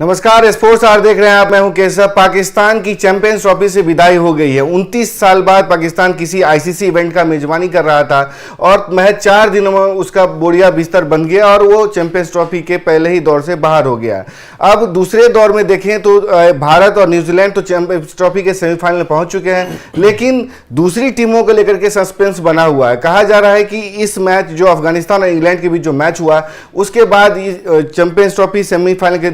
नमस्कार, sports our देख रहे हैं आप। मैं हूं केशव। पाकिस्तान की चैंपियंस ट्रॉफी से विदाई हो गई है। 29 साल बाद पाकिस्तान किसी आईसीसी इवेंट का मेजबानी कर रहा था और महज 4 दिनों में उसका बोरिया बिस्तर बन गया और वो चैंपियंस ट्रॉफी के पहले ही दौर से बाहर हो गया। अब दूसरे दौर में देखें तो भारत और न्यूजीलैंड तो चैंपियंस ट्रॉफी के सेमीफाइनल में पहुंच चुके हैं, लेकिन दूसरी टीमों को लेकर के सस्पेंस बना हुआ है। कहा जा रहा है कि इस मैच जो अफगानिस्तान और इंग्लैंड के बीच जो मैच हुआ उसके बाद चैंपियंस ट्रॉफी सेमीफाइनल के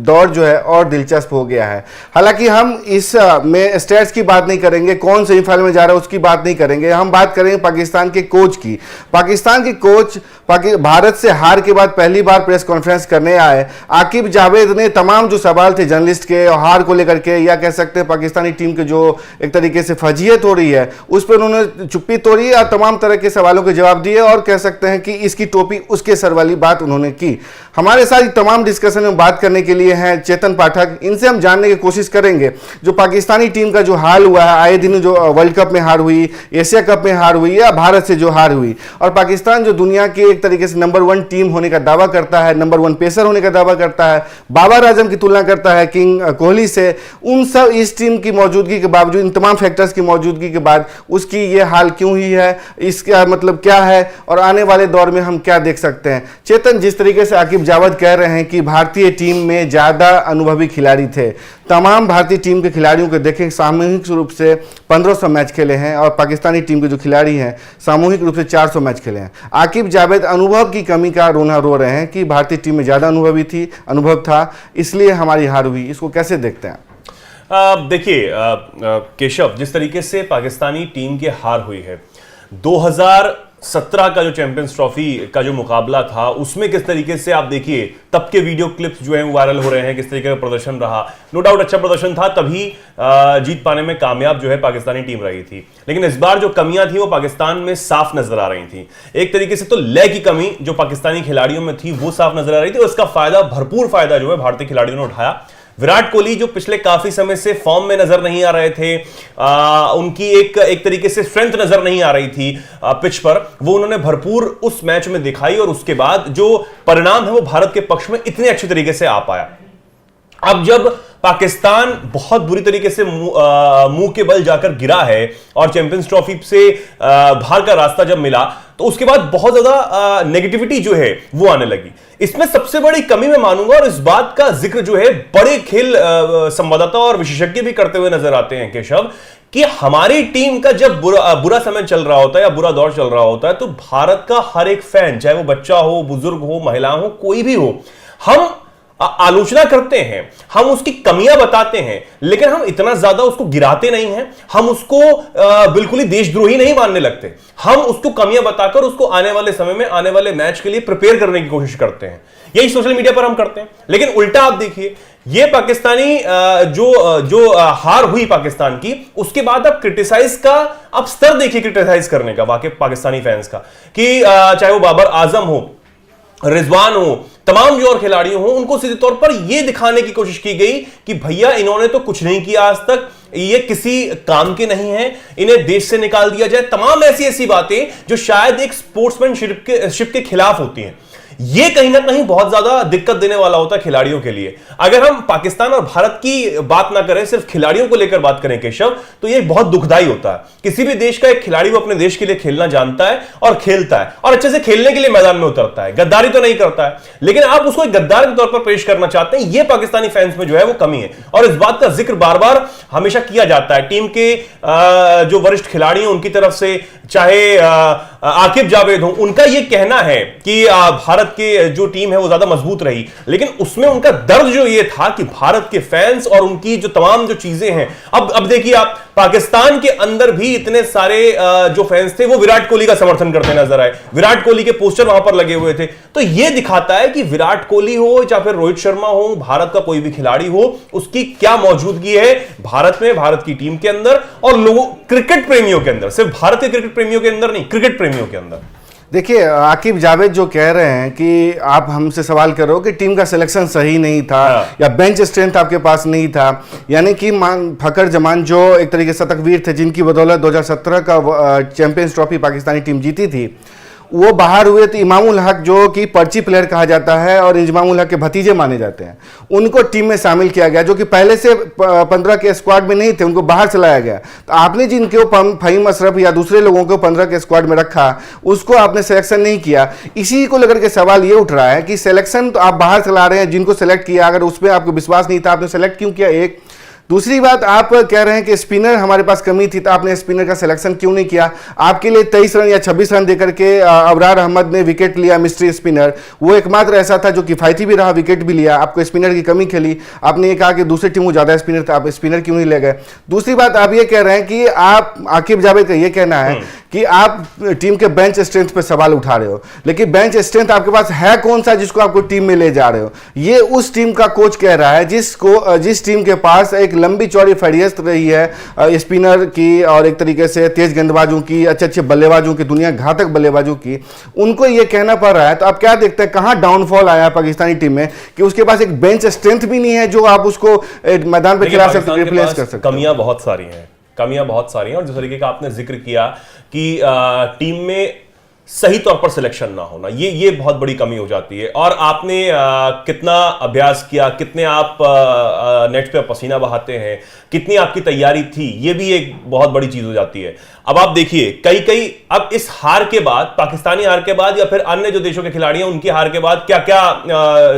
दौर जो है और दिलचस्प हो गया है। हालांकि हम इस में स्टैट्स की बात नहीं करेंगे, कौन सेमीफाइनल में जा रहा है उसकी बात नहीं करेंगे। हम बात करेंगे पाकिस्तान के कोच की। पाकिस्तान के कोच भारत से हार के बाद पहली बार प्रेस कॉन्फ्रेंस करने आए। आकिब जावेद ने तमाम जो सवाल थे जर्नलिस्ट के और हार को लेकर के, या कह सकते हैं पाकिस्तानी टीम के जो एक तरीके से फजीहत हो रही है उस पर उन्होंने चुप्पी तोड़ी और तमाम तरह के सवालों के जवाब दिए और कह सकते हैं कि इसकी टोपी उसके सर वाली बात उन्होंने की। हमारे साथ तमाम डिस्कशन में बात करने के लिए हैं चेतन पाठक। इनसे हम जानने की कोशिश करेंगे जो पाकिस्तानी टीम का जो हाल हुआ है, आए दिन जो वर्ल्ड कप में हार हुई, एशिया कप में हार हुई या भारत से जो हार हुई, और पाकिस्तान जो दुनिया की एक तरीके से नंबर 1 टीम होने का दावा करता है, नंबर 1 पेसर होने का दावा करता है, बाबर आजम की तुलना करता है किंग कोहली से, उन सब इस टीम की मौजूदगी के बावजूद, इन तमाम फैक्टर्स की मौजूदगी के बाद उसकी ये हाल क्यों हुई है, इसका मतलब क्या है और आने वाले दौर में हम क्या देख सकते हैं। चेतन, जिस तरीके से आकिब जावेद कह रहे हैं कि भारतीय टीम में ज्यादा अनुभवी खिलाड़ी थे, तमाम भारतीय टीम के खिलाड़ियों को देखें सामूहिक रूप से 1500 मैच खेले हैं और पाकिस्तानी टीम के जो खिलाड़ी हैं सामूहिक रूप से 400 मैच खेले हैं। आकिब जावेद अनुभव की कमी का रोना रो रहे हैं कि भारतीय टीम में ज्यादा अनुभव था, इसलिए हमारी हार हुई। इसको कैसे देखते हैं? देखिए केशव, जिस तरीके से पाकिस्तानी टीम की हार हुई है, 2017 का जो चैंपियंस ट्रॉफी का जो मुकाबला था उसमें किस तरीके से आप देखिए तब के वीडियो क्लिप्स जो हैं वायरल हो रहे हैं, किस तरीके का प्रदर्शन रहा। नो डाउट अच्छा प्रदर्शन था, तभी जीत पाने में कामयाब जो है पाकिस्तानी टीम रही थी। लेकिन इस बार जो कमियां थी वो पाकिस्तान में साफ नजर आ रही थी। एक तरीके से तो लय की कमी जो पाकिस्तानी खिलाड़ियों में थी वो साफ नजर आ रही थी और उसका फायदा, भरपूर फायदा जो है भारतीय खिलाड़ियों ने उठाया। विराट कोहली जो पिछले काफी समय से फॉर्म में नजर नहीं आ रहे थे, उनकी एक तरीके से स्ट्रेंथ नजर नहीं आ रही थी पिच पर, वो उन्होंने भरपूर उस मैच में दिखाई और उसके बाद जो परिणाम है वो भारत के पक्ष में इतने अच्छे तरीके से आ पाया। अब जब पाकिस्तान बहुत बुरी तरीके से मुंह के बल जाकर गिरा है और चैंपियंस ट्रॉफी से बाहर का रास्ता जब मिला तो उसके बाद बहुत ज्यादा नेगेटिविटी जो है वो आने लगी। इसमें सबसे बड़ी कमी मैं मानूंगा, और इस बात का जिक्र जो है बड़े खेल संवाददाता और विशेषज्ञ भी करते हुए नजर आते हैं केशव, कि हमारी टीम का जब बुरा समय चल रहा होता है या बुरा दौर चल रहा होता है तो भारत का हर एक फैन, चाहे वो बच्चा हो, बुजुर्ग हो, महिला हो, कोई भी हो, हम आलोचना करते हैं, हम उसकी कमियां बताते हैं, लेकिन हम इतना ज्यादा उसको गिराते नहीं हैं, हम उसको बिल्कुल ही देशद्रोही नहीं मानने लगते। हम उसको कमियां बताकर उसको आने वाले समय में, आने वाले मैच के लिए प्रिपेयर करने की कोशिश करते हैं। यही सोशल मीडिया पर हम करते हैं। लेकिन उल्टा आप देखिए, ये पाकिस्तानी जो हार हुई पाकिस्तान की, उसके बाद आप क्रिटिसाइज का आप स्तर देखिए, क्रिटिसाइज करने का वाकई पाकिस्तानी फैंस का, कि चाहे वो बाबर आजम हो, रिजवान हो, तमाम जो और खिलाड़ी हो, उनको सीधे तौर पर यह दिखाने की कोशिश की गई कि भैया इन्होंने तो कुछ नहीं किया आज तक, ये किसी काम के नहीं है, इन्हें देश से निकाल दिया जाए। तमाम ऐसी बातें जो शायद एक स्पोर्ट्समैनशिप के खिलाफ होती हैं। ये कहीं ना कहीं बहुत ज्यादा दिक्कत देने वाला होता है खिलाड़ियों के लिए। अगर हम पाकिस्तान और भारत की बात ना करें, सिर्फ खिलाड़ियों को लेकर बात करें केशव, तो ये बहुत दुखदाई होता है। किसी भी देश का एक खिलाड़ी वो अपने देश के लिए खेलना जानता है और खेलता है और अच्छे से खेलने के लिए मैदान में उतरता है, गद्दारी तो नहीं करता है, लेकिन आप उसको एक गद्दार के तौर पर पेश करना चाहते हैं। ये पाकिस्तानी फैंस में जो है वो कमी है और इस बात का जिक्र बार बार हमेशा किया जाता है। टीम के जो वरिष्ठ खिलाड़ी हैं उनकी तरफ से, चाहे आकिब जावेद हो, उनका यह कहना है कि भारत की जो टीम है वो ज्यादा मजबूत रही, लेकिन उसमें उनका दर्द जो ये था कि भारत के फैंस और उनकी जो तमाम जो चीजें हैं, अब देखिए आप पाकिस्तान के अंदर भी इतने सारे जो फैंस थे वो विराट कोहली का समर्थन करते नजर आए, विराट कोहली के पोस्टर वहां पर लगे हुए थे। तो यह दिखाता है कि विराट कोहली हो या फिर रोहित शर्मा हो, भारत का कोई भी खिलाड़ी हो, उसकी क्या मौजूदगी है भारत में, भारत की टीम के अंदर और लोगों, क्रिकेट प्रेमियों के अंदर, सिर्फ भारत के क्रिकेट प्रेमियों के अंदर नहीं, क्रिकेट प्रेमियों के अंदर। देखिए, आकिब जावेद जो कह रहे हैं कि आप हमसे सवाल कर रहे हो कि टीम का सिलेक्शन सही नहीं था या बेंच स्ट्रेंथ आपके पास नहीं था, यानी कि फकर जमान जो एक तरीके से शतकवीर थे जिनकी बदौलत 2017 का चैंपियंस ट्रॉफी पाकिस्तानी टीम जीती थी, वो बाहर हुए तो इमामुल हक जो कि पर्ची प्लेयर कहा जाता है और इमामुल हक के भतीजे माने जाते हैं, उनको टीम में शामिल किया गया, जो कि पहले से 15 के स्क्वाड में नहीं थे, उनको बाहर चलाया गया। तो आपने जिनको फहीम अशरफ या दूसरे लोगों को 15 के स्क्वाड में रखा, उसको आपने सिलेक्शन नहीं किया। इसी को लेकर के सवाल ये उठ रहा है कि सिलेक्शन तो आप बाहर चला रहे हैं, जिनको सेलेक्ट किया अगर उस पर आपको विश्वास नहीं था, आपने सेलेक्ट क्यों किया? एक दूसरी बात, आप कह रहे हैं कि स्पिनर हमारे पास कमी थी, तो आपने स्पिनर का सिलेक्शन क्यों नहीं किया? आपके लिए 23 रन या 26 रन देकर के अबरार अहमद ने विकेट लिया, मिस्ट्री स्पिनर, वो एकमात्र ऐसा था जो किफायती भी रहा, विकेट भी लिया। आपको स्पिनर की कमी खेली, आपने ये कहा कि दूसरी टीम में ज़्यादा स्पिनर था, आप स्पिनर क्यों नहीं ले गए? दूसरी बात, आप ये कह रहे हैं कि आप, आकिब जावेद का ये कहना है कि आप टीम के बेंच स्ट्रेंथ पे सवाल उठा रहे हो, लेकिन बेंच स्ट्रेंथ आपके पास है कौन सा जिसको आपको टीम में ले जा रहे हो? ये उस टीम का कोच कह रहा है जिस टीम के पास एक लंबी चौड़ी फहरिस्त रही है स्पिनर की और एक तरीके से तेज गेंदबाजों की, अच्छे अच्छे बल्लेबाजों की, दुनिया घातक बल्लेबाजों की, उनको ये कहना पड़ रहा है। तो आप क्या देखते हैं कहां डाउनफॉल आया पाकिस्तानी टीम में कि उसके पास एक बेंच स्ट्रेंथ भी नहीं है जो आप उसको मैदान पर खिला सकते, रिप्लेस कर सकते? कमियां बहुत सारी हैं, कमियां बहुत सारी हैं। और जिस तरीके का आपने जिक्र किया कि टीम में सही तौर पर सिलेक्शन ना होना, ये बहुत बड़ी कमी हो जाती है। और आपने कितना अभ्यास किया, कितने आप नेट पे पसीना बहाते हैं, कितनी आपकी तैयारी थी, ये भी एक बहुत बड़ी चीज हो जाती है। अब आप देखिए कई अब इस हार के बाद, पाकिस्तानी हार के बाद या फिर अन्य जो देशों के खिलाड़ी हैं उनकी हार के बाद क्या क्या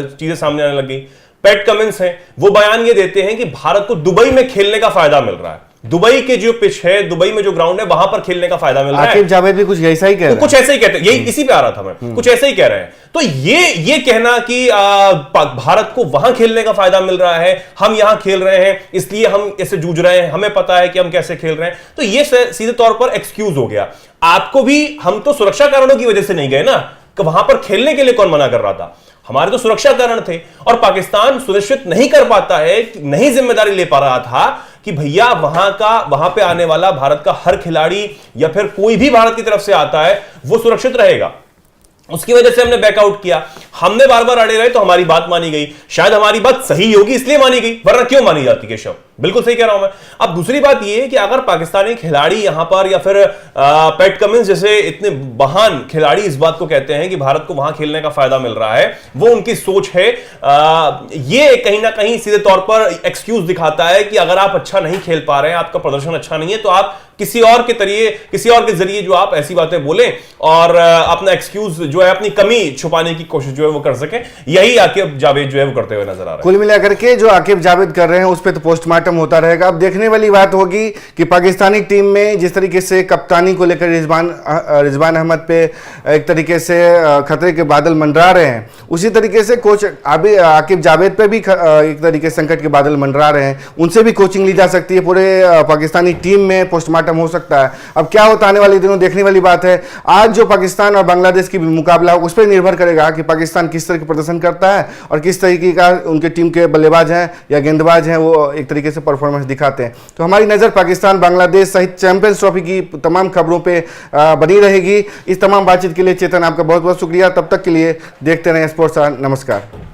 चीजें सामने आने लगी। पैट कमिंस हैं, वो बयान ये देते हैं कि भारत को दुबई में खेलने का फायदा मिल रहा है, दुबई के जो पिच है, दुबई में जो ग्राउंड है, वहां पर खेलने का फायदा मिल रहा है। आकिब जावेद भी कुछ ऐसा ही कह रहे हैं, कुछ ऐसे ही कहते हैं, यही इसी पे आ रहा था मैं, कुछ ऐसे ही कह रहे हैं। तो ये कहना कि भारत को वहां खेलने का फायदा मिल रहा है, हम यहां खेल रहे हैं इसलिए हम ऐसे जूझ रहे हैं, हमें पता है कि हम कैसे खेल रहे हैं, तो ये सीधे तौर पर एक्सक्यूज हो गया। आपको भी, हम तो सुरक्षा कारणों की वजह से नहीं गए ना, कि वहां पर खेलने के लिए कौन मना कर रहा था? हमारे तो सुरक्षा कारण थे। और पाकिस्तान सुनिश्चित नहीं कर पाता है, नहीं जिम्मेदारी ले पा रहा था कि भैया वहां पे आने वाला भारत का हर खिलाड़ी या फिर कोई भी भारत की तरफ से आता है वो सुरक्षित रहेगा। उसकी वजह से हमने बैकआउट किया, हमने बार बार अड़े रहे तो हमारी बात मानी गई। शायद हमारी बात सही होगी इसलिए मानी गई, वरना क्यों मानी जाती केशव? बिल्कुल सही कह रहा हूं मैं। अब दूसरी बात यह है कि अगर पाकिस्तानी खिलाड़ी यहां पर या फिर पैट कमिंस जैसे इतने महान खिलाड़ी इस बात को कहते हैं कि भारत को वहां खेलने का फायदा मिल रहा है, वो उनकी सोच है, ये कहीं ना कहीं सीधे तौर पर एक्सक्यूज दिखाता है कि अगर आप अच्छा नहीं खेल पा रहे हैं, आपका प्रदर्शन अच्छा नहीं है, तो आप किसी और के जरिए जो आप ऐसी बातें बोलें और अपना एक्सक्यूज जो है, अपनी कमी छुपाने की कोशिश जो है वो कर सकें। यही आकिब जावेद जो है वो करते हुए नजर आ रहा है। कुल मिलाकर के जो आकिब जावेद कर रहे हैं उस पर तो पोस्टमार्टम होता रहेगा। अब देखने वाली बात होगी कि पाकिस्तानी टीम में जिस तरीके से कप्तानी को लेकर रिजवान अहमद पे एक तरीके से खतरे के बादल मंडरा रहे हैं, उसी तरीके से कोच आकिब जावेद पे भी एक तरीके से संकट के बादल मंडरा रहे हैं। उनसे भी कोचिंग ली जा सकती है, पूरे पाकिस्तानी टीम में पोस्टमार्टम हो सकता है। अब क्या होता आने वाले दिनों देखने वाली बात है। आज जो पाकिस्तान और बांग्लादेश की मुकाबला हो उस पर निर्भर करेगा कि पाकिस्तान किस तरह के प्रदर्शन करता है और किस तरीके का उनके टीम के बल्लेबाज हैं या गेंदबाज हैं वो एक तरीके से परफॉर्मेंस दिखाते हैं। तो हमारी नज़र पाकिस्तान, बांग्लादेश सहित चैंपियंस ट्रॉफी की तमाम खबरों पर बनी रहेगी। इस तमाम बातचीत के लिए चेतन आपका बहुत बहुत शुक्रिया। तब तक के लिए देखते रहें स्पोर्ट्स। नमस्कार।